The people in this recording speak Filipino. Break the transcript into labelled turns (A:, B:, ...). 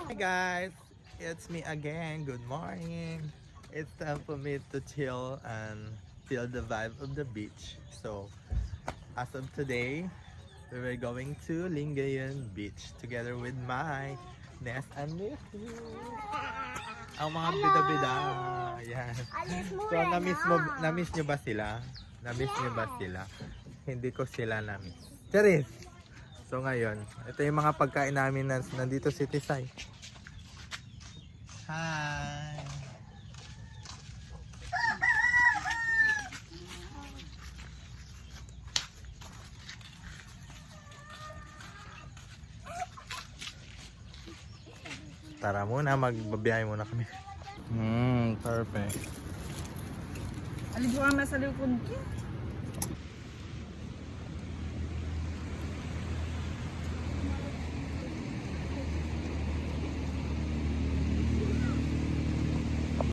A: Hi guys, it's me again. Good morning. It's time for me to chill and feel the vibe of the beach. So, as of today, we were going to Lingayen Beach together with my Ness and Nicky. Ang mga bida-bida. Yan. So, na-miss nyo ba sila? Na-miss nyo ba sila? Hindi ko sila na-miss. Charis! So ngayon, ito yung mga pagkain namin na nandito si Tisay. Hi! Tara muna, magbabiyahe muna kami. Perfect.
B: Aligo ka na sa likod ko.